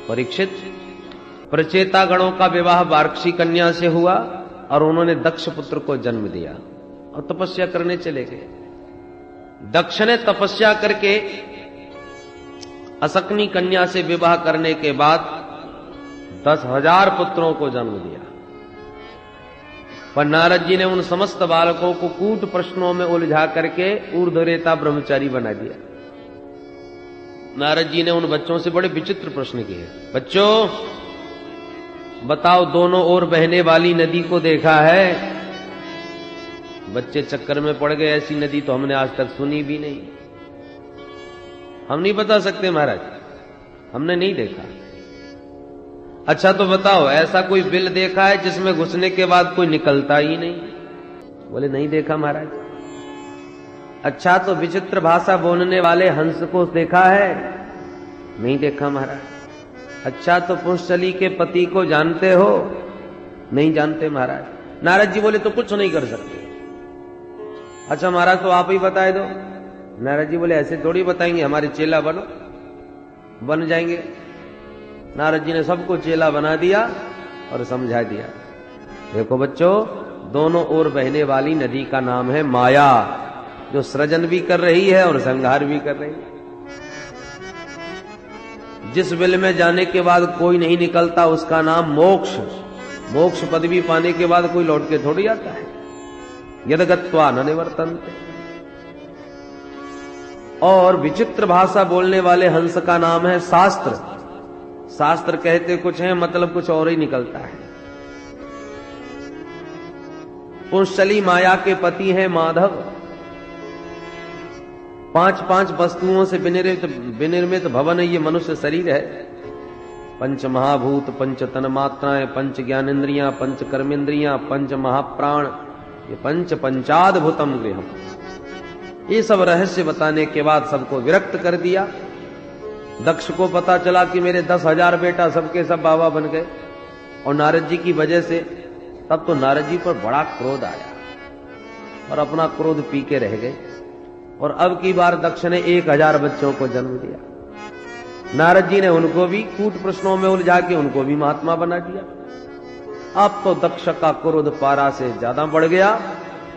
परीक्षित, प्रचेता गणों का विवाह वार्क्षी कन्या से हुआ और उन्होंने दक्ष पुत्र को जन्म दिया और तपस्या करने चले गए। दक्ष ने तपस्या करके असकनी कन्या से विवाह करने के बाद 10,000 पुत्रों को जन्म दिया। पर नारद जी ने उन समस्त बालकों को कूट प्रश्नों में उलझा करके ऊर्ध्वरेता ब्रह्मचारी बना दिया। नारद जी ने उन बच्चों से बड़े विचित्र प्रश्न किए। बच्चों बताओ, दोनों ओर बहने वाली नदी को देखा है? बच्चे चक्कर में पड़ गए, ऐसी नदी तो हमने आज तक सुनी भी नहीं। हम नहीं बता सकते महाराज, हमने नहीं देखा। अच्छा तो बताओ, ऐसा कोई बिल देखा है जिसमें घुसने के बाद कोई निकलता ही नहीं? बोले नहीं देखा महाराज। अच्छा तो विचित्र भाषा बोलने वाले हंस को देखा है? नहीं देखा महाराज। अच्छा तो पुंसली के पति को जानते हो? नहीं जानते महाराज। नारद जी बोले तो कुछ नहीं कर सकते। अच्छा महाराज तो आप ही बताए दो। नारद जी बोले ऐसे थोड़ी बताएंगे, हमारे चेला बनो। बन जाएंगे। नारद जी ने सबको चेला बना दिया और समझा दिया। देखो बच्चों, दोनों ओर बहने वाली नदी का नाम है माया, जो सृजन भी कर रही है और संहार भी कर रही है। जिस बिल में जाने के बाद कोई नहीं निकलता उसका नाम मोक्ष। मोक्ष पदवी पाने के बाद कोई लौट के थोड़ी आता है। यद गत्वा न निवर्तन्ते। और विचित्र भाषा बोलने वाले हंस का नाम है शास्त्र। शास्त्र कहते कुछ है, मतलब कुछ और ही निकलता है। पुंसली माया के पति हैं माधव। 5-5 वस्तुओं से विनिर्मित भवन ये मनुष्य शरीर है। पंच महाभूत, पंच तन मात्राएं, पंच ज्ञानेन्द्रियां, पंच कर्मेंद्रियां, पंच महाप्राण, ये पंचाद्भुतम गृहम। ये सब रहस्य बताने के बाद सबको विरक्त कर दिया। दक्ष को पता चला कि मेरे 10,000 बेटा सबके सब बाबा बन गए और नारद जी की वजह से। तब तो नारद जी पर बड़ा क्रोध आया और अपना क्रोध पी के रह गए। और अब की बार दक्ष ने 1,000 बच्चों को जन्म दिया। नारद जी ने उनको भी कूट प्रश्नों में उलझा के उनको भी महात्मा बना दिया। अब तो दक्ष का क्रोध पारा से ज्यादा बढ़ गया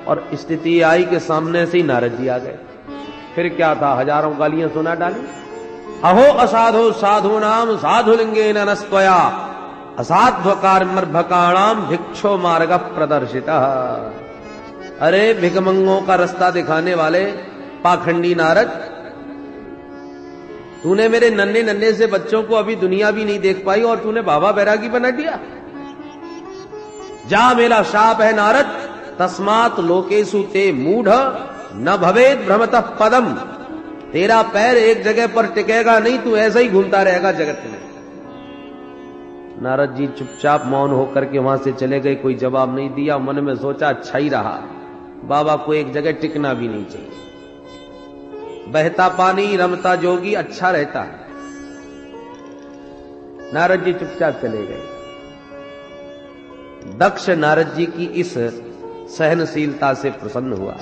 और स्थिति आई के सामने से ही नारद जी आ गए। फिर क्या था, हजारों गालियां सुना डाली। अहो असाधो साधु नाम साधुलिंगे नस्त्वया असाध्वकार्मर्भकाणाम भिक्षो मार्ग प्रदर्शिता। अरे भिकमंगों का रास्ता दिखाने वाले पाखंडी नारद, तूने मेरे नन्हे नन्हे से बच्चों को अभी दुनिया भी नहीं देख पाई और तूने बाबा बैरागी बना दिया। जा, मेरा शाप है नारद, तस्मात् लोकेषु ते मूढ़ न भवेद भ्रमतः पदम। तेरा पैर एक जगह पर टिकेगा नहीं, तू ऐसा ही घूमता रहेगा जगत में। नारद जी चुपचाप मौन होकर के वहां से चले गए। कोई जवाब नहीं दिया। मन में सोचा अच्छा ही रहा, बाबा को एक जगह टिकना भी नहीं चाहिए। बहता पानी रमता जोगी अच्छा रहता है। नारद जी चुपचाप चले गए। दक्ष नारद जी की इस सहनशीलता से प्रसन्न हुआ,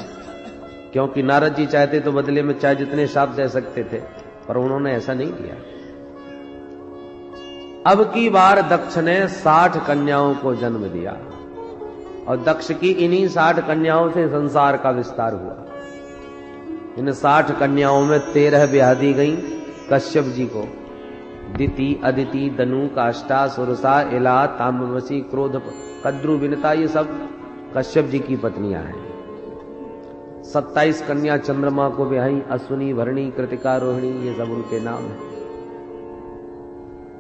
क्योंकि नारद जी चाहते तो बदले में चाहे जितने शाप दे सकते थे, पर उन्होंने ऐसा नहीं किया। अब की बार दक्ष ने 60 कन्याओं को जन्म दिया और दक्ष की इन्हीं 60 कन्याओं से संसार का विस्तार हुआ। इन 60 कन्याओं में 13 ब्याह दी गई कश्यप जी को। दिति, अदिति, दनु, काष्ठा, सुरसा, इला, ताम्रवसी, क्रोध, कद्रु, विनता, ये सब कश्यप जी की पत्नियां हैं। 27 कन्या चंद्रमा को ब्याही। अश्विनी, भरणी, कृतिका, रोहिणी, ये सब उनके नाम हैं।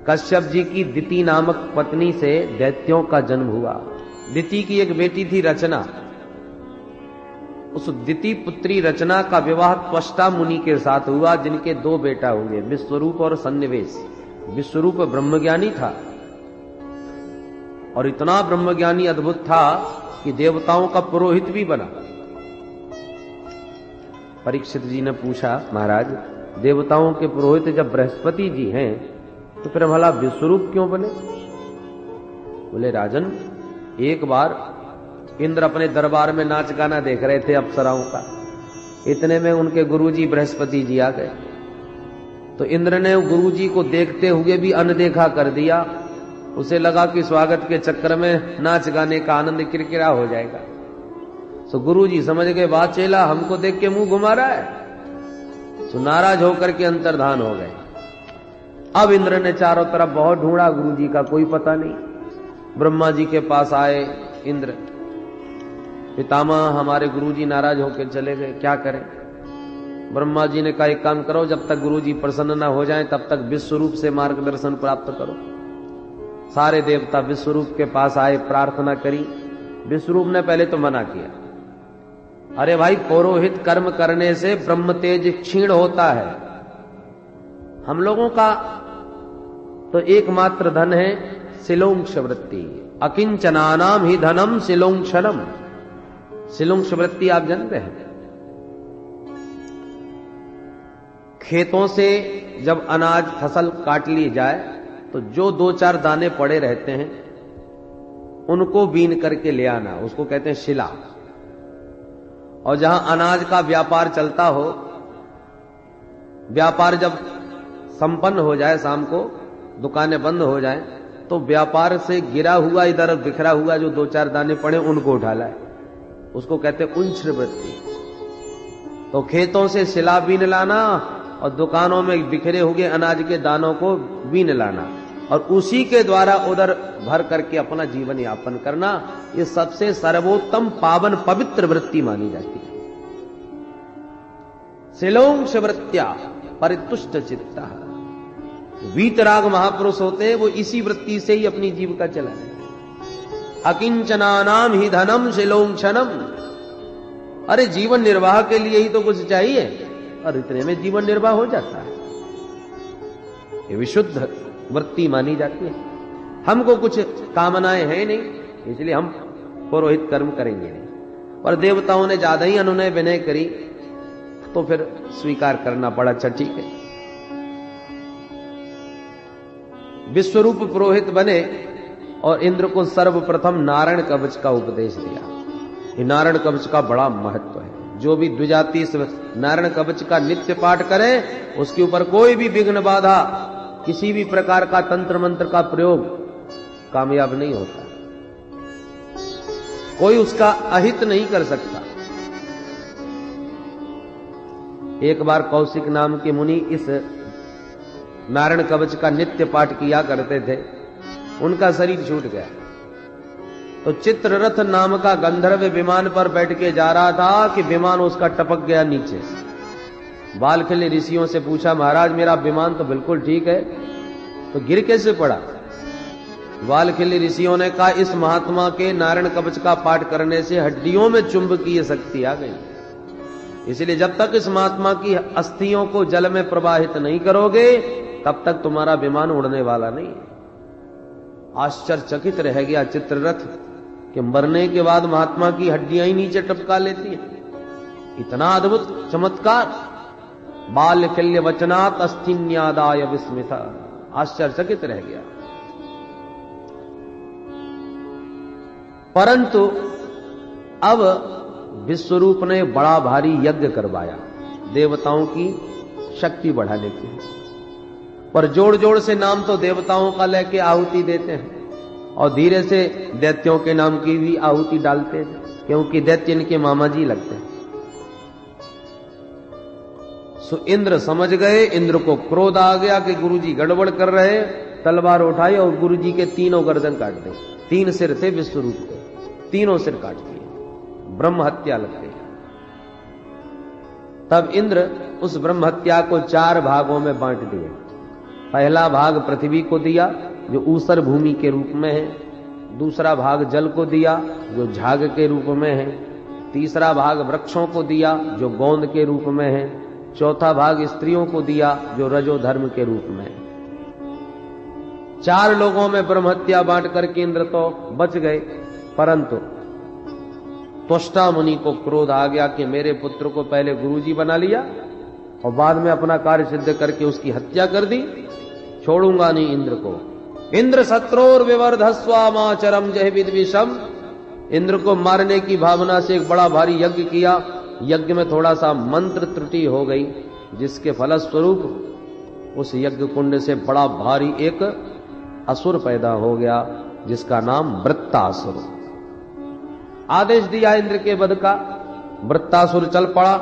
कश्यप जी की दिति नामक पत्नी से दैत्यों का जन्म हुआ। दिति की एक बेटी थी रचना। उस दिति पुत्री रचना का विवाह त्वष्टा मुनि के साथ हुआ, जिनके 2 बेटा हुए, विश्वरूप और सन्निवेश। विश्वरूप ब्रह्मज्ञानी था और इतना ब्रह्मज्ञानी अद्भुत था कि देवताओं का पुरोहित भी बना। परीक्षित जी ने पूछा, महाराज देवताओं के पुरोहित जब बृहस्पति जी हैं तो फिर भला विश्वरूप क्यों बने? बोले राजन, एक बार इंद्र अपने दरबार में नाच गाना देख रहे थे अप्सराओं का। इतने में उनके गुरुजी बृहस्पति जी आ गए तो इंद्र ने गुरुजी को देखते हुए भी अनदेखा कर दिया। उसे लगा कि स्वागत के चक्कर में नाच गाने का आनंद किरकिरा हो जाएगा। तो गुरुजी समझ गए बात चेला हमको देख के मुंह घुमा रहा है, तो नाराज होकर के अंतर्धान हो गए। अब इंद्र ने चारों तरफ बहुत ढूंढा, गुरुजी का कोई पता नहीं। ब्रह्मा जी के पास आए इंद्र, पितामह हमारे गुरुजी नाराज होकर चले गए, क्या करें? ब्रह्मा जी ने कहा एक काम करो, जब तक गुरुजी प्रसन्न न हो जाएं तब तक विश्वरूप से मार्गदर्शन प्राप्त करो। सारे देवता विश्वरूप के पास आए, प्रार्थना करी। विश्वरूप ने पहले तो मना किया, अरे भाई पौरोहित कर्म करने से ब्रह्म तेज क्षीण होता है। हम लोगों का तो एकमात्र धन है सिलोंक्ष वृत्ति, अकिंचनानाम ही धनम सिलोंक्षणम। सिलोंक्ष वृत्ति आप जानते हैं? खेतों से जब अनाज फसल काट ली जाए तो जो 2-4 दाने पड़े रहते हैं उनको बीन करके ले आना, उसको कहते हैं शिला। और जहां अनाज का व्यापार चलता हो, व्यापार जब संपन्न हो जाए, शाम को दुकानें बंद हो जाए, तो व्यापार से गिरा हुआ इधर बिखरा हुआ जो 2-4 दाने पड़े उनको उठा लाए, उसको कहते हैं उंच्छ वृत्ति। तो खेतों से शिला बीन लाना और दुकानों में बिखरे हुए अनाज के दानों को बीन लाना और उसी के द्वारा उधर भर करके अपना जीवन यापन करना, ये सबसे सर्वोत्तम पावन पवित्र वृत्ति मानी जाती है। सिलोंक्ष वृत्त्या परितुष्ट चित्ता। वीतराग महापुरुष होते हैं, वो इसी वृत्ति से ही अपनी जीविका चलाए। अकिंचनानाम ही धनम शिलोंक्षणम। अरे जीवन निर्वाह के लिए ही तो कुछ चाहिए और इतने में जीवन निर्वाह हो जाता है। ये विशुद्ध वृत्ति मानी जाती है। हमको कुछ कामनाएं हैं नहीं, इसलिए हम पुरोहित कर्म करेंगे नहीं। पर देवताओं ने ज्यादा ही अनुनय विनय करी तो फिर स्वीकार करना पड़ा। अच्छा ठीक है, विश्वरूप पुरोहित बने और इंद्र को सर्वप्रथम नारायण कवच का उपदेश दिया। ये नारायण कवच का बड़ा महत्व है। जो भी द्विजाति नारायण कवच का नित्य पाठ करे, उसके ऊपर कोई भी विघ्न बाधा, किसी भी प्रकार का तंत्र मंत्र का प्रयोग कामयाब नहीं होता। कोई उसका अहित नहीं कर सकता। एक बार कौशिक नाम के मुनि इस नारायण कवच का नित्य पाठ किया करते थे, उनका शरीर छूट गया। तो चित्ररथ नाम का गंधर्व विमान पर बैठ के जा रहा था कि विमान उसका टपक गया नीचे। बालखिल्य ऋषियों से पूछा, महाराज मेरा विमान तो बिल्कुल ठीक है, तो गिर कैसे पड़ा? बालखिल्य ऋषियों ने कहा, इस महात्मा के नारायण कवच का पाठ करने से हड्डियों में चुंबकीय शक्ति आ गई, इसलिए जब तक इस महात्मा की अस्थियों को जल में प्रवाहित नहीं करोगे तब तक तुम्हारा विमान उड़ने वाला नहीं। आश्चर्यचकित रह गया चित्ररथ कि मरने के बाद महात्मा की हड्डियां ही नीचे टपका लेती हैं। इतना अद्भुत चमत्कार। बालखिल्य वचनात् अस्थिन्यादाय विस्मिता। आश्चर्यचकित रह गया। परंतु अब विश्वरूप ने बड़ा भारी यज्ञ करवाया देवताओं की शक्ति बढ़ाने के लिए। पर जोड़ जोड़ से नाम तो देवताओं का लेके आहुति देते हैं और धीरे से दैत्यों के नाम की भी आहुति डालते हैं, क्योंकि दैत्य इनके मामा जी लगते हैं। सो इंद्र समझ गए। इंद्र को क्रोध आ गया कि गुरुजी गड़बड़ कर रहे। तलवार उठाई और गुरुजी के 3 गर्दन काट दी। 3 सिर थे विश्वरूप के, तीनों सिर काट दिए। ब्रह्म हत्या लग गई। तब इंद्र उस ब्रह्म हत्या को 4 भागों में बांट दिए। पहला भाग पृथ्वी को दिया जो ऊसर भूमि के रूप में है। दूसरा भाग जल को दिया जो झाग के रूप में है। तीसरा भाग वृक्षों को दिया जो गोंद के रूप में है। चौथा भाग स्त्रियों को दिया जो रजो धर्म के रूप में है। 4 लोगों में ब्रह्म हत्या बांट करके इंद्र तो बच गए, परंतु त्वष्टा मुनि को क्रोध आ गया कि मेरे पुत्र को पहले गुरुजी बना लिया और बाद में अपना कार्य सिद्ध करके उसकी हत्या कर दी। छोड़ूंगा नहीं इंद्र को। इंद्र शत्रोर विवर्धस्वामाचरम जय विद्विषम। इंद्र को मारने की भावना से एक बड़ा भारी यज्ञ किया। यज्ञ में थोड़ा सा मंत्र त्रुटि हो गई, जिसके फलस्वरूप उस यज्ञ कुंड से बड़ा भारी एक असुर पैदा हो गया जिसका नाम वृत्तासुर। आदेश दिया इंद्र के वध का, वृत्तासुर चल पड़ा।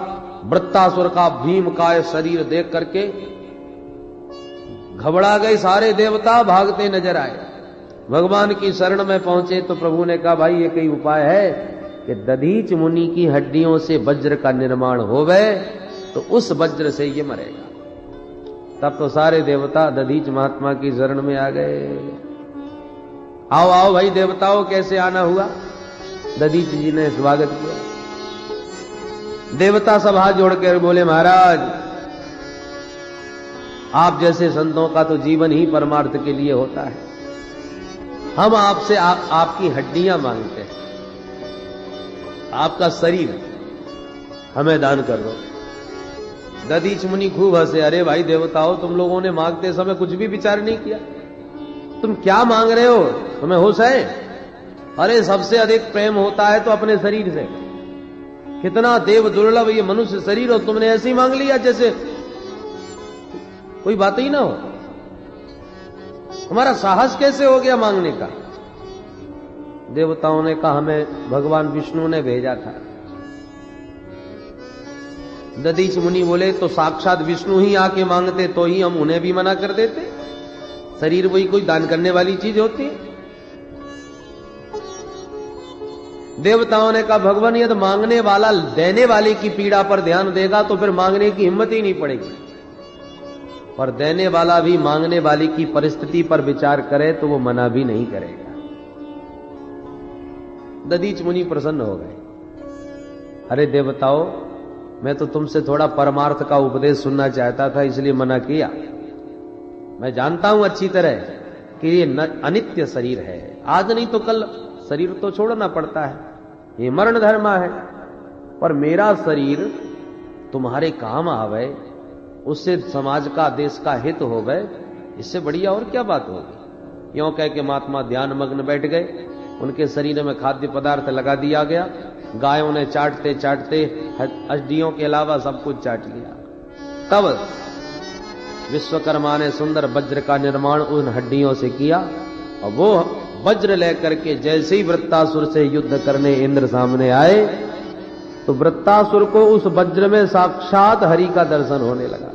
वृत्तासुर का भीमकाय शरीर देख करके घबरा गए सारे देवता, भागते नजर आए। भगवान की शरण में पहुंचे तो प्रभु ने कहा, भाई ये कोई उपाय है कि दधीच मुनि की हड्डियों से वज्र का निर्माण होवे तो उस वज्र से ये मरेगा। तब तो सारे देवता दधीच महात्मा की शरण में आ गए। आओ आओ भाई देवताओं, कैसे आना हुआ? दधीच जी ने स्वागत किया। देवता सब हाथ जोड़कर बोले, महाराज आप जैसे संतों का तो जीवन ही परमार्थ के लिए होता है। हम आपसे आपकी हड्डियां मांगते हैं, आपका शरीर हमें दान कर दो। दधीच मुनि खूब हंसे। अरे भाई देवताओं, तुम लोगों ने मांगते समय कुछ भी विचार नहीं किया। तुम क्या मांग रहे हो? तुम्हें होश है? अरे सबसे अधिक प्रेम होता है तो अपने शरीर से। कितना देव दुर्लभ ये मनुष्य शरीर, और तुमने ऐसे ही मांग लिया जैसे कोई बात ही ना हो। हमारा साहस कैसे हो गया मांगने का? देवताओं ने कहा, हमें भगवान विष्णु ने भेजा था। दधीच मुनि बोले, तो साक्षात विष्णु ही आके मांगते तो ही हम उन्हें भी मना कर देते। शरीर वही कोई दान करने वाली चीज होती है? देवताओं ने कहा, भगवान यदि मांगने वाला देने वाले की पीड़ा पर ध्यान देगा तो फिर मांगने की हिम्मत ही नहीं पड़ेगी। और देने वाला भी मांगने वाली की परिस्थिति पर विचार करे तो वो मना भी नहीं करेगा। दधीच मुनि प्रसन्न हो गए। अरे देवताओं, मैं तो तुमसे थोड़ा परमार्थ का उपदेश सुनना चाहता था, इसलिए मना किया। मैं जानता हूं अच्छी तरह कि ये अनित्य शरीर है, आज नहीं तो कल शरीर तो छोड़ना पड़ता है, ये मरण धर्म है। पर मेरा शरीर तुम्हारे काम आवे, उससे समाज का देश का हित हो गए, इससे बढ़िया और क्या बात होगी। यों कह के महात्मा ध्यान मग्न बैठ गए। उनके शरीर में खाद्य पदार्थ लगा दिया गया। गायों ने चाटते चाटते हड्डियों के अलावा सब कुछ चाट लिया। तब विश्वकर्मा ने सुंदर वज्र का निर्माण उन हड्डियों से किया, और वो वज्र लेकर के जैसे ही वृत्तासुर से युद्ध करने इंद्र सामने आए तो वृत्तासुर को उस वज्र में साक्षात हरि का दर्शन होने लगा।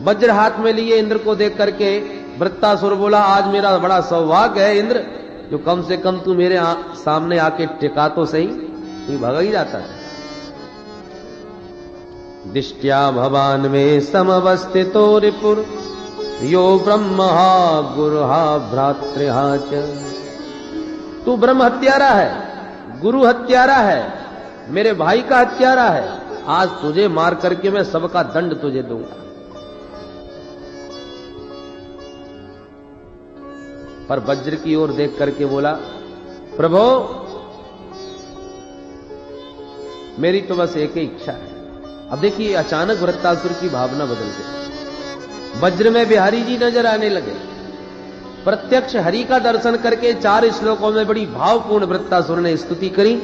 वज्र हाथ में लिए इंद्र को देख करके वृत्तासुर बोला, आज मेरा बड़ा सौभाग्य है इंद्र, जो कम से कम तू मेरे सामने आके टिका तो सही, तू भाग ही जाता है। दिष्ट्या भवान में समवस्थितो रिपुर यो ब्रह्मा गुरुहा भ्रातृहा च। तू ब्रह्म हत्यारा है, गुरु हत्यारा है, मेरे भाई का हत्यारा है। आज तुझे मार करके मैं सबका दंड तुझे दूंगा। पर वज्र की ओर देख करके बोला, प्रभो मेरी तो बस एक ही इच्छा है। अब देखिए अचानक वृत्तासुर की भावना बदल गई। वज्र में बिहारी जी नजर आने लगे। प्रत्यक्ष हरि का दर्शन करके 4 श्लोकों में बड़ी भावपूर्ण वृत्तासुर ने स्तुति करी,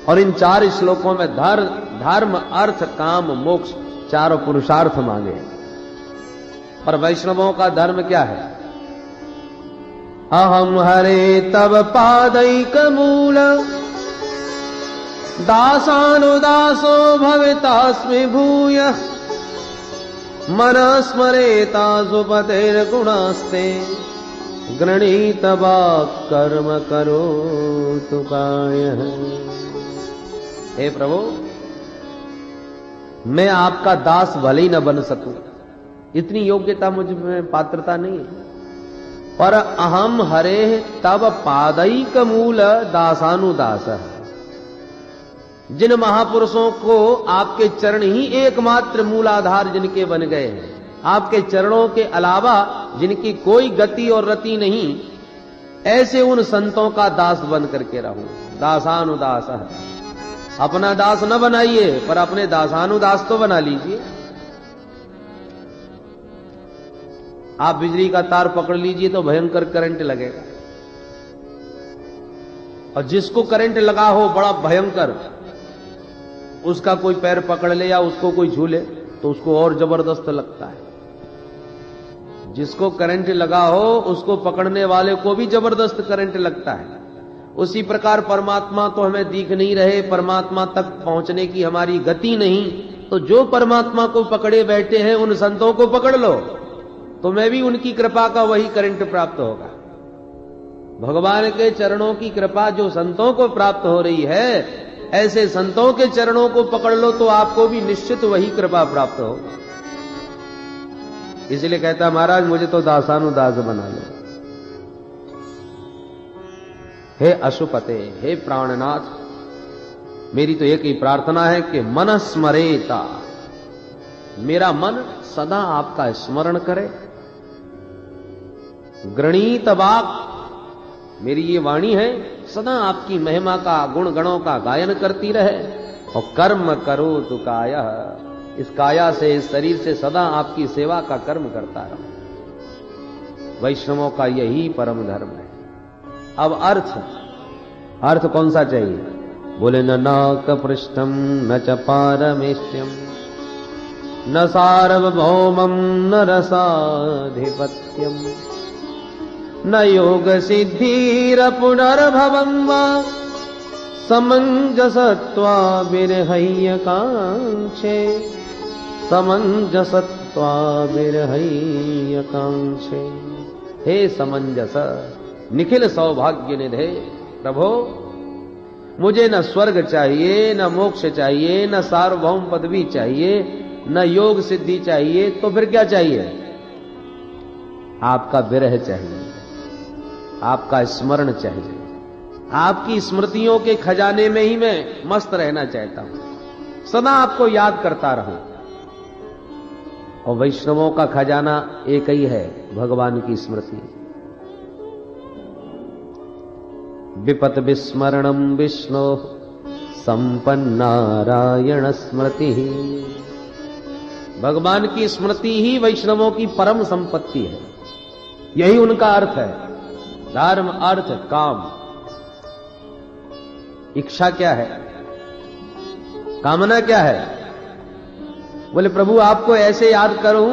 और इन 4 श्लोकों में धर्म अर्थ काम मोक्ष चारों पुरुषार्थ मांगे। पर वैष्णवों का धर्म क्या है? अहम हरे तव पादैक मूल दासानुदासो भवितास्मि भूय मन स्मरेता सुपतेर्गुणास्ते गृणीत वाक् कर्म करो तुकाय। हे प्रभु, मैं आपका दास भले ही न बन सकूं, इतनी योग्यता मुझ में पात्रता नहीं है, पर अहम हरे तब पादैक मूल दासानुदास। जिन महापुरुषों को आपके चरण ही एकमात्र मूलाधार जिनके बन गए हैं, आपके चरणों के अलावा जिनकी कोई गति और रति नहीं, ऐसे उन संतों का दास बन करके रहूं। दासानुदास, अपना दास न बनाइए पर अपने दासानुदास तो बना लीजिए। आप बिजली का तार पकड़ लीजिए तो भयंकर करंट लगेगा, और जिसको करंट लगा हो बड़ा भयंकर, उसका कोई पैर पकड़ ले या उसको कोई झूले तो उसको और जबरदस्त लगता है। जिसको करंट लगा हो उसको पकड़ने वाले को भी जबरदस्त करंट लगता है। उसी प्रकार परमात्मा तो हमें दिख नहीं रहे, परमात्मा तक पहुंचने की हमारी गति नहीं, तो जो परमात्मा को पकड़े बैठे हैं उन संतों को पकड़ लो, तुम्हें भी उनकी कृपा का वही करंट प्राप्त होगा। भगवान के चरणों की कृपा जो संतों को प्राप्त हो रही है, ऐसे संतों के चरणों को पकड़ लो तो आपको भी निश्चित वही कृपा प्राप्त होगा। इसलिए कहता महाराज मुझे तो दासानुदास बना लो। हे अशुपते, हे प्राणनाथ, मेरी तो एक ही प्रार्थना है कि मन स्मरेता, मेरा मन सदा आपका स्मरण करे। गृणीत वाक्, मेरी ये वाणी है सदा आपकी महिमा का, गुण गणों का गायन करती रहे। और कर्म करो तु काया, इस काया से, इस शरीर से सदा आपकी सेवा का कर्म करता रहो। वैष्णवों का यही परम धर्म है। अब अर्थ कौन सा चाहिए? बोले न नाक पृष्ठम न च पारमेष्टम न सार्वभौमम न रसाधिपत्यम न योग सिद्धिर पुनर्भवम वा समंजसत्वा विरहय्य कांक्षे, समंजसत्वा विरहय्य कांक्षे। हे समंजस, निखिल सौभाग्य निधे प्रभो, मुझे न स्वर्ग चाहिए, न मोक्ष चाहिए, न सार्वभौम पदवी चाहिए, न योग सिद्धि चाहिए, तो फिर क्या चाहिए? आपका विरह चाहिए, आपका स्मरण चाहिए। आपकी स्मृतियों के खजाने में ही मैं मस्त रहना चाहता हूं, सदा आपको याद करता रहूं। और वैष्णवों का खजाना एक ही है, भगवान की स्मृति। विपत विस्मरणम विष्णु संपन्नारायण स्मृति। भगवान की स्मृति ही वैष्णवों की परम संपत्ति है। यही उनका अर्थ है। धर्म, अर्थ, काम। इच्छा क्या है, कामना क्या है? बोले प्रभु आपको ऐसे याद करूं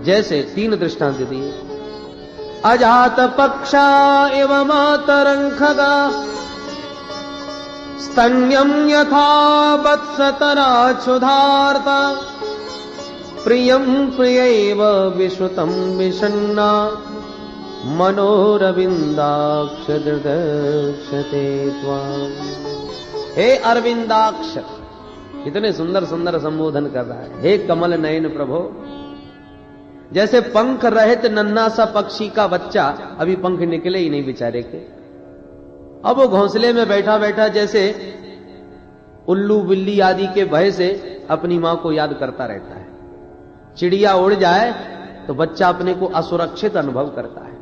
जैसे, 3 दृष्टांत दिए। अजात पक्षा एव मातरंखगा स्तन्यम यथा वत्सतरा क्षुधार्ता प्रियम प्रियैव विश्रुतम विषन्ना मनोरविंदाक्ष दृदक्षते त्वाम्। हे अरविंदाक्ष, कितने सुंदर सुंदर संबोधन कर रहा है। हे कमल नयन प्रभो, जैसे पंख रहित नन्हा सा पक्षी का बच्चा, अभी पंख निकले ही नहीं बेचारे के, अब वो घोंसले में बैठा बैठा जैसे उल्लू बिल्ली आदि के भय से अपनी मां को याद करता रहता है। चिड़िया उड़ जाए तो बच्चा अपने को असुरक्षित अनुभव करता है,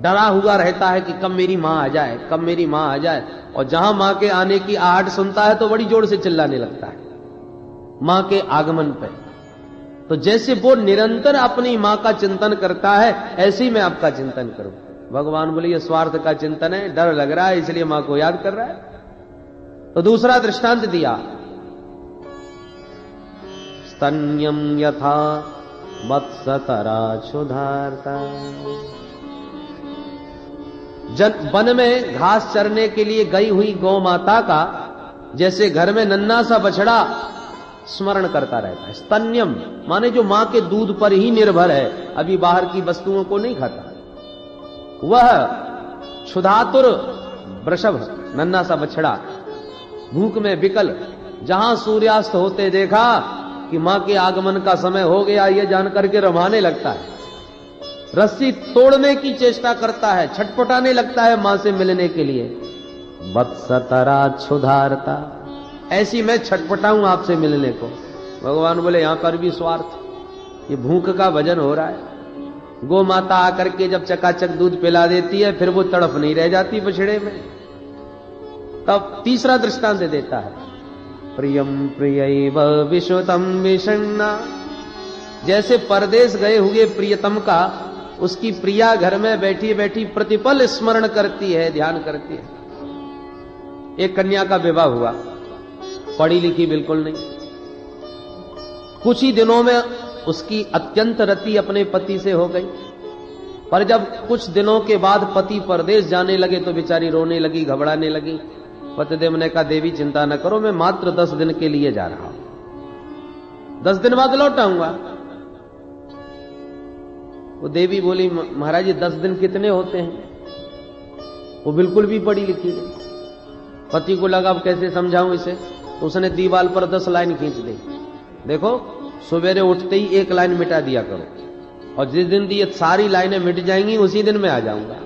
डरा हुआ रहता है कि कब मेरी मां आ जाए, कब मेरी मां आ जाए। और जहां मां के आने की आहट सुनता है तो बड़ी जोर से चिल्लाने लगता है मां के आगमन पर। तो जैसे वो निरंतर अपनी मां का चिंतन करता है, ऐसे ही मैं आपका चिंतन करूं। भगवान बोले ये स्वार्थ का चिंतन है, डर लग रहा है इसलिए मां को याद कर रहा है। तो दूसरा दृष्टांत दिया, स्तन्यम यथा वत्सतरा क्षुधार्ता। वन में घास चरने के लिए गई हुई गौ माता का जैसे घर में नन्हा सा बछड़ा स्मरण करता रहता है। स्तन्यम माने जो मां के दूध पर ही निर्भर है, अभी बाहर की वस्तुओं को नहीं खाता। वह क्षुधातुर वृषभ, नन्हा सा बछड़ा, भूख में विकल, जहां सूर्यास्त होते देखा कि मां के आगमन का समय हो गया, यह जानकर के रमाने लगता है, रस्सी तोड़ने की चेष्टा करता है, छटपटाने लगता है मां से मिलने के लिए। वत्सतरा क्षुधार्ता, ऐसी मैं छटपटाऊं आपसे मिलने को। भगवान बोले यहां पर भी स्वार्थ, ये भूख का भजन हो रहा है। गौ माता आकर के जब चकाचक दूध पिला देती है, फिर वो तड़फ नहीं रह जाती बछड़े में। तब तीसरा दृष्टांत देता है, प्रियम प्रियैव विश्रुतम विषण्णा। जैसे परदेश गए हुए प्रियतम का उसकी प्रिया घर में बैठी बैठी प्रतिपल स्मरण करती है, ध्यान करती है। एक कन्या का विवाह हुआ, पढ़ी लिखी बिल्कुल नहीं, कुछ ही दिनों में उसकी अत्यंत रति अपने पति से हो गई। पर जब कुछ दिनों के बाद पति परदेश जाने लगे तो बेचारी रोने लगी, घबराने लगी। पतिदेव ने कहा, देवी चिंता न करो, मैं मात्र 10 दिन के लिए जा रहा हूं, 10 दिन बाद लौट आऊंगा। वो देवी बोली, महाराज जी 10 दिन कितने होते हैं? वो बिल्कुल भी पढ़ी लिखी नहीं। पति को लगा अब कैसे समझाऊं इसे, तो उसने दीवार पर 10 लाइन खींच दी। देखो, सवेरे उठते ही 1 लाइन मिटा दिया करो, और जिस दिन ये सारी लाइनें मिट जाएंगी उसी दिन मैं आ जाऊंगा।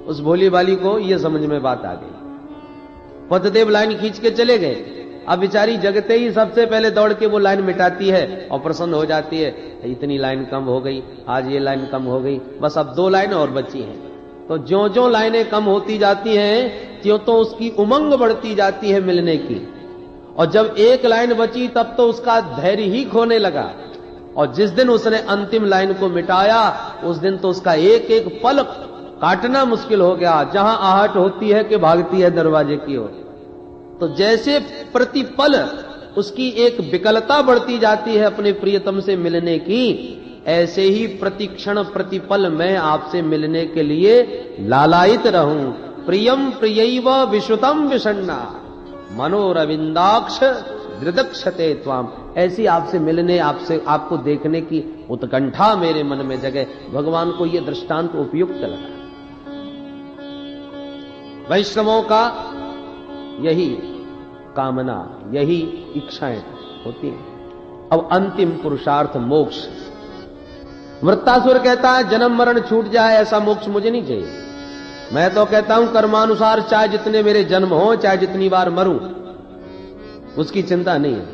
उस भोली वाली को ये समझ में बात आ गई। पतिदेव लाइन खींच के चले गए। अब बेचारी जगते ही सबसे पहले दौड़ के वो लाइन मिटाती है और प्रसन्न हो जाती है, इतनी लाइन कम हो गई, आज ये लाइन कम हो गई, बस अब 2 लाइन और बची हैं। तो ज्यों ज्यों लाइनें कम होती जाती हैं त्यों तो उसकी उमंग बढ़ती जाती है मिलने की। और जब 1 लाइन बची तब तो उसका धैर्य ही खोने लगा। और जिस दिन उसने अंतिम लाइन को मिटाया उस दिन तो उसका एक एक पल काटना मुश्किल हो गया। जहां आहट होती है कि भागती है दरवाजे की ओर। तो जैसे प्रतिपल उसकी एक विकलता बढ़ती जाती है अपने प्रियतम से मिलने की, ऐसे ही प्रतिक्षण प्रतिपल मैं आपसे मिलने के लिए लालायित रहूं। प्रियम प्रियैव विश्रुतम विषण्णा मनोरविंदाक्ष दृदक्षते त्वाम। ऐसी आपसे मिलने, आपको देखने की उत्कंठा मेरे मन में जगे। भगवान को यह दृष्टांत उपयुक्त लगा। वैष्णवों का यही कामना, यही इच्छाएं होती हैं। अब अंतिम पुरुषार्थ मोक्ष। वृत्तासुर कहता है जन्म मरण छूट जाए ऐसा मोक्ष मुझे नहीं चाहिए। मैं तो कहता हूं कर्मानुसार चाहे जितने मेरे जन्म हो, चाहे जितनी बार मरूं, उसकी चिंता नहीं है।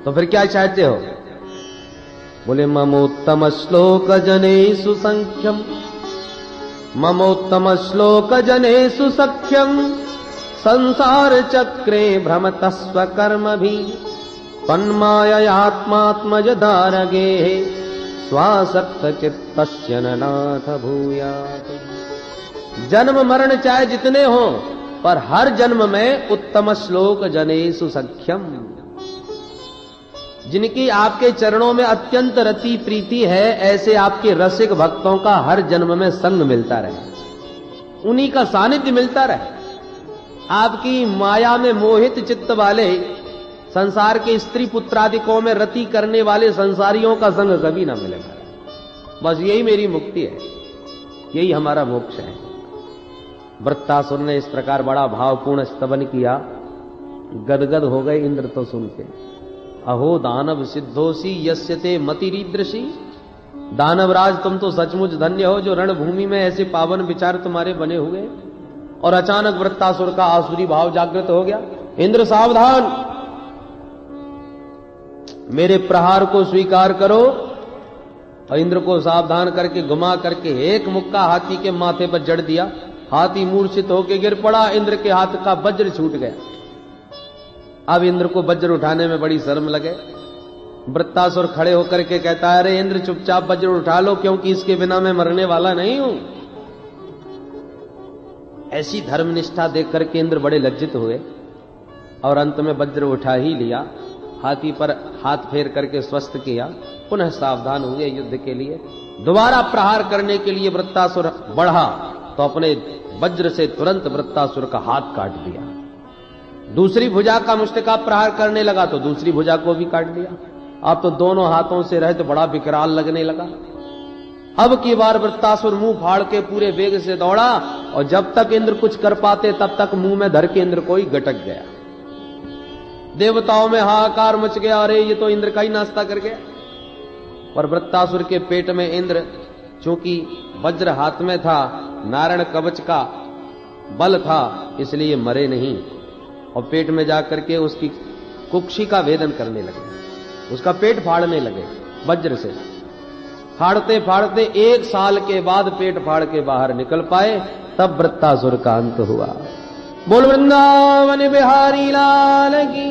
तो फिर क्या चाहते हो? बोले ममोत्तम श्लोक जनेषु संख्यम, ममोत्तम श्लोक जनेषु सख्यम, संसार चक्रे भ्रमत स्वकर्म भी, तन्माययात्मात्मज दारगे, स्वासक्त चित्तस्य नाथ भूयात्। जन्म मरण चाहे जितने हो, पर हर जन्म में उत्तम श्लोक जनेषु सख्यम, जिनकी आपके चरणों में अत्यंत रति प्रीति है, ऐसे आपके रसिक भक्तों का हर जन्म में संग मिलता रहे, उन्हीं का सानिध्य मिलता रहे। आपकी माया में मोहित चित्त वाले, संसार के स्त्री पुत्रादिकों में रति करने वाले संसारियों का संग कभी ना मिले। बस यही मेरी मुक्ति है, यही हमारा मोक्ष है। वृत्तासुर ने इस प्रकार बड़ा भावपूर्ण स्तवन किया। गदगद हो गए इंद्र तो सुन के। अहो दानव सिद्धोसी यस्यते मतिरीदृशी। दानवराज तुम तो सचमुच धन्य हो जो रणभूमि में ऐसे पावन विचार तुम्हारे बने हुए। और अचानक वृत्तासुर का आसुरी भाव जागृत हो गया। इंद्र सावधान, मेरे प्रहार को स्वीकार करो। और इंद्र को सावधान करके घुमा करके एक मुक्का हाथी के माथे पर जड़ दिया। हाथी मूर्छित होकर गिर पड़ा। इंद्र के हाथ का वज्र छूट गया। अब इंद्र को वज्र उठाने में बड़ी शर्म लगे। वृत्तासुर खड़े होकर के कहता है, अरे इंद्र चुपचाप वज्र उठा लो, क्योंकि इसके बिना मैं मरने वाला नहीं हूं। ऐसी धर्मनिष्ठा देख करके इंद्र बड़े लज्जित हुए और अंत में वज्र उठा ही लिया। हाथी पर हाथ फेर करके स्वस्थ किया। पुनः सावधान हुए युद्ध के लिए। दोबारा प्रहार करने के लिए वृत्तासुर बढ़ा तो अपने वज्र से तुरंत वृत्तासुर का हाथ काट दिया। दूसरी भुजा का मुष्टिका प्रहार करने लगा तो दूसरी भुजा को भी काट दिया। अब तो दोनों हाथों से रहित बड़ा विकराल लगने लगा। अब की बार वृत्तासुर मुंह फाड़ के पूरे वेग से दौड़ा और जब तक इंद्र कुछ कर पाते तब तक मुंह में धर के इंद्र को ही गटक गया। देवताओं में हाहाकार मच गया, अरे ये तो इंद्र का ही नाश्ता कर गया। पर वृत्तासुर के पेट में इंद्र, चूंकि वज्र हाथ में था, नारायण कवच का बल था, इसलिए मरे नहीं और पेट में जाकर के उसकी कुक्षी का भेदन करने लगे, उसका पेट फाड़ने लगे वज्र से। फाड़ते फाड़ते 1 साल के बाद पेट फाड़ के बाहर निकल पाए, तब वृत्तासुर का अंत हुआ। बोल वृंदावन बिहारी लाल की।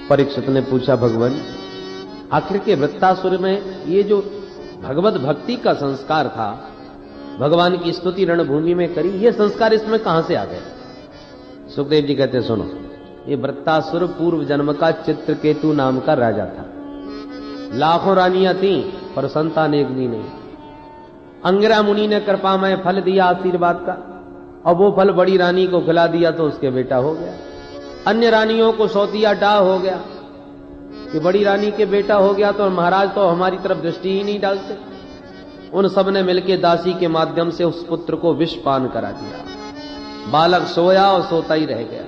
परीक्षित ने पूछा, भगवान आखिर के वृत्तासुर में ये जो भगवत भक्ति का संस्कार था, भगवान की स्तुति रणभूमि में करी, ये संस्कार इसमें कहां से आ गए? सुखदेव जी कहते, सुनो, ये वृत्तासुर पूर्व जन्म का चित्रकेतु नाम का राजा था। लाखों रानियां थीं पर संतान एक भी नहीं। अंगिरा मुनि ने कृपामय फल दिया आशीर्वाद का, और वो फल बड़ी रानी को खिला दिया तो उसके बेटा हो गया। अन्य रानियों को सौतिया डाह हो गया कि बड़ी रानी के बेटा हो गया तो महाराज तो हमारी तरफ दृष्टि ही नहीं डालते। उन सब ने मिलकर दासी के माध्यम से उस पुत्र को विष पान करा दिया। बालक सोया और सोता ही रह गया।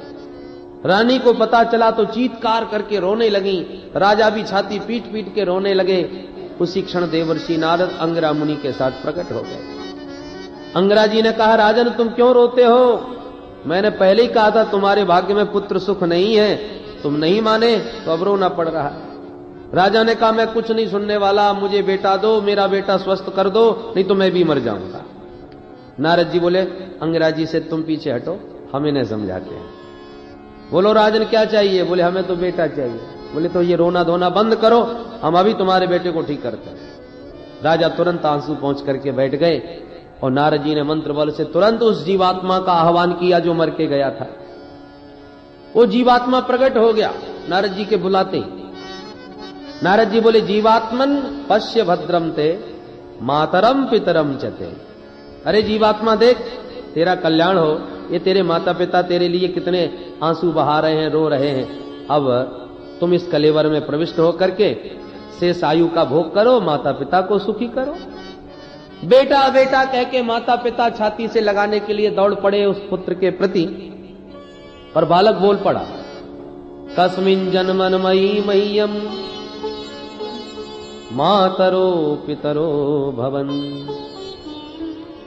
रानी को पता चला तो चीत्कार करके रोने लगी। राजा भी छाती पीट पीट के रोने लगे। उसी क्षण देवर्षि नारद अंगिरा मुनि के साथ प्रकट हो गए। अंगिरा जी ने कहा, राजन तुम क्यों रोते हो? मैंने पहले ही कहा था तुम्हारे भाग्य में पुत्र सुख नहीं है, तुम नहीं माने तो अब रोना पड़ रहा है। राजा ने कहा, मैं कुछ नहीं सुनने वाला, मुझे बेटा दो, मेरा बेटा स्वस्थ कर दो, नहीं तो मैं भी मर जाऊंगा। नारद जी बोले, अंगिरा जी से तुम पीछे हटो, हम इन्हें समझाते हैं। बोलो राजन क्या चाहिए? बोले हमें तो बेटा चाहिए। बोले तो ये रोना धोना बंद करो, हम अभी तुम्हारे बेटे को ठीक करते हैं। राजा तुरंत आंसू पहुंच करके बैठ गए और नारद जी ने मंत्र बल से तुरंत उस जीवात्मा का आह्वान किया जो मर के गया था। वो जीवात्मा प्रकट हो गया नारद जी के बुलाते ही। नारद जी बोले, जीवात्मन पश्य भद्रम ते मातरम पितरम चते। अरे जीवात्मा देख, तेरा कल्याण हो। ये तेरे माता पिता तेरे लिए कितने आंसू बहा रहे हैं, रो रहे हैं। अब तुम इस कलेवर में प्रविष्ट होकर के शेष आयु का भोग करो, माता पिता को सुखी करो। बेटा बेटा कह के माता पिता छाती से लगाने के लिए दौड़ पड़े उस पुत्र के प्रति, पर बालक बोल पड़ा, कस्मिन् जन्मन्मयी मह्यम मातरो पितरो भवन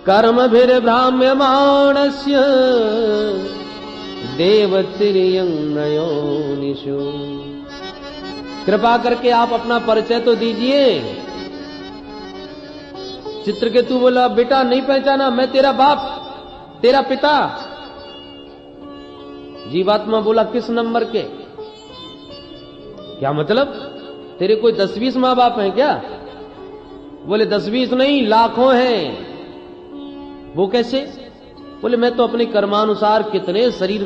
कर्मभिर्भ्राम्यमाणस्य देवतिर्यंगयोनिषु। कृपा करके आप अपना परिचय तो दीजिए। चित्रकेतु बोला, बेटा नहीं पहचाना, मैं तेरा बाप, तेरा पिता। जीवात्मा बोला, किस नंबर के? क्या मतलब? तेरे कोई 10-20 मां बाप हैं क्या? बोले 10-20 नहीं, लाखों हैं। वो कैसे? बोले मैं तो अपने कर्मानुसार कितने शरीर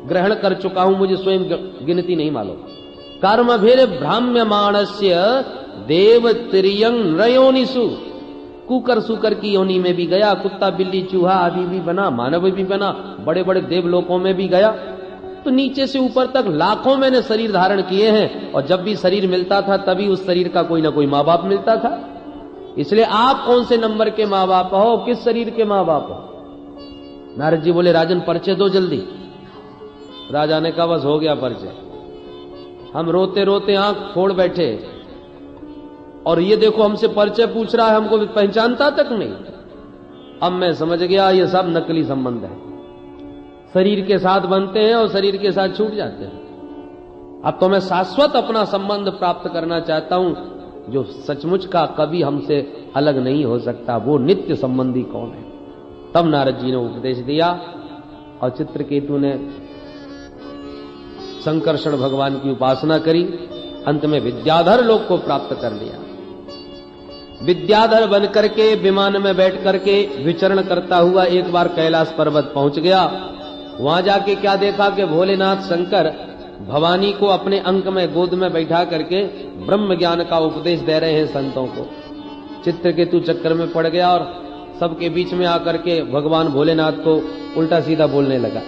ग्रहण कर चुका हूं, मुझे स्वयं गिनती नहीं मालूम। कर्मभिर भ्राम्यमाणस्य देवतिर्यं रयोनिषु। कुकर सुकर की योनि में भी गया, कुत्ता बिल्ली चूहा आदि भी बना, मानव भी बना, बड़े बड़े देवलोकों में भी गया। तो नीचे से ऊपर तक लाखों मैंने शरीर धारण किए हैं, और जब भी शरीर मिलता था तभी उस शरीर का कोई ना कोई माँ बाप मिलता था। इसलिए आप कौन से नंबर के माँ बाप हो, किस शरीर के माँ बाप हो? नारद जी बोले, राजन परिचय दो जल्दी। राजा ने कहा, बस हो गया परिचय। हम रोते रोते आंख फोड़ बैठे, और ये देखो हमसे परिचय पूछ रहा है, हमको पहचानता तक नहीं। अब मैं समझ गया ये सब नकली संबंध है, शरीर के साथ बनते हैं और शरीर के साथ छूट जाते हैं। अब तो मैं शाश्वत अपना संबंध प्राप्त करना चाहता हूं, जो सचमुच का कभी हमसे अलग नहीं हो सकता। वो नित्य संबंधी कौन है? तब नारद जी ने उपदेश दिया, और चित्रकेतु ने संकर्षण भगवान की उपासना करी। अंत में विद्याधर लोक को प्राप्त कर लिया। विद्याधर बन करके विमान में बैठ करके विचरण करता हुआ एक बार कैलाश पर्वत पहुंच गया। वहां जाके क्या देखा कि भोलेनाथ शंकर भवानी को अपने अंक में गोद में बैठा करके ब्रह्म ज्ञान का उपदेश दे रहे हैं संतों को। चित्रकेतु चक्कर में पड़ गया और सबके बीच में आकर के भगवान भोलेनाथ को उल्टा सीधा बोलने लगा।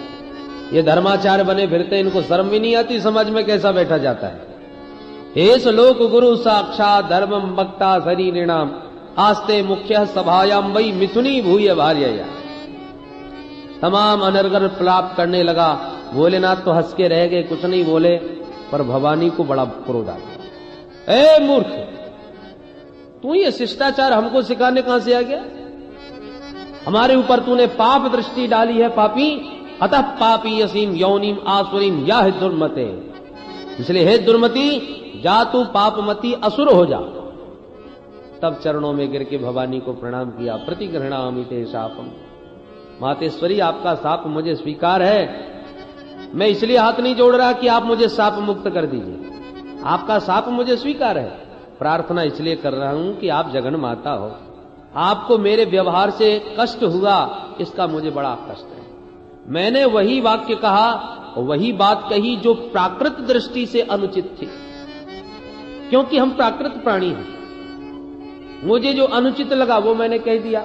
ये धर्माचार्य बने फिरते, इनको शर्म भी नहीं आती, समझ में कैसा बैठा जाता है। हे श्लोक गुरु साक्षात धर्मम वक्ता शरीरिणाम आस्ते मुख्य सभायाम वही मिथुनी भूय भार्यया। तमाम अनर्गल प्राप्त करने लगा। भोलेनाथ तो हंस के रह गए, कुछ नहीं बोले, पर भवानी को बड़ा क्रोध आ गया। ए मूर्ख, तू ये शिष्टाचार हमको सिखाने कहां से आ गया? हमारे ऊपर तूने पाप दृष्टि डाली है पापी। अतः पापी असीम यौनिम आसुरीम या हे दुर्मते। इसलिए हे दुर्मति, जा तू पापमती असुर हो जा। तब चरणों में गिर के भवानी को प्रणाम किया। प्रतिगृहणामि ते शापम। मातेश्वरी, आपका शाप मुझे स्वीकार है। मैं इसलिए हाथ नहीं जोड़ रहा कि आप मुझे शाप मुक्त कर दीजिए, आपका शाप मुझे स्वीकार है। प्रार्थना इसलिए कर रहा हूं कि आप जगन माता हो, आपको मेरे व्यवहार से कष्ट हुआ, इसका मुझे बड़ा कष्ट है। मैंने वही वाक्य कहा वही बात कही जो प्राकृत दृष्टि से अनुचित थी, क्योंकि हम प्राकृत प्राणी हैं। मुझे जो अनुचित लगा वो मैंने कह दिया,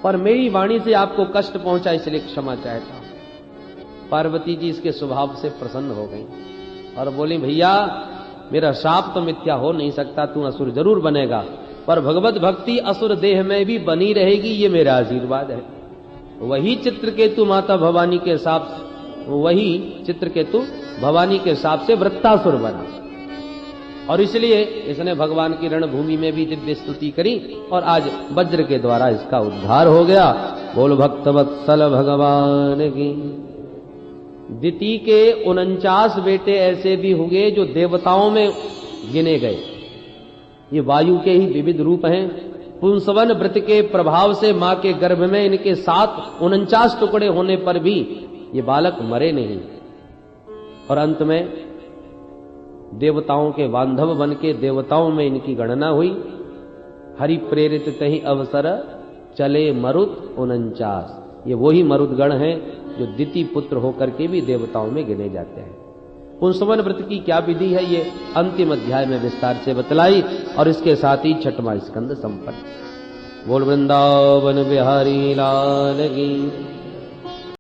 पर मेरी वाणी से आपको कष्ट पहुंचा इसलिए क्षमा चाहता हूं। पार्वती जी इसके स्वभाव से प्रसन्न हो गई और बोली, भैया मेरा शाप तो मिथ्या हो नहीं सकता, तू असुर जरूर बनेगा, पर भगवत भक्ति असुर देह में भी बनी रहेगी, ये मेरा आशीर्वाद है। वही चित्रकेतु माता भवानी के शाप, वही चित्रकेतु भवानी के शाप से वृत्तासुर बना, और इसलिए इसने भगवान की रणभूमि में भी दिव्य स्तुति करी और आज वज्र के द्वारा इसका उद्धार हो गया। बोल भक्त वत्सल भगवान की। दिति के 49 बेटे ऐसे भी हुए जो देवताओं में गिने गए। ये वायु के ही विविध रूप हैं। पुंसवन व्रत के प्रभाव से मां के गर्भ में इनके 49 टुकड़े होने पर भी ये बालक मरे नहीं, और अंत में देवताओं के बांधव बन के देवताओं में इनकी गणना हुई। हरि प्रेरित तहि अवसर चले मरुत 49। ये वही मरुदगण हैं जो दिति पुत्र होकर के भी देवताओं में गिने जाते हैं। पुंसवन व्रत की क्या विधि है ये अंतिम अध्याय में विस्तार से बतलाई, और इसके साथ ही 6वां स्कंद संपन्न। बोल वृंदावन बिहारी लाल की।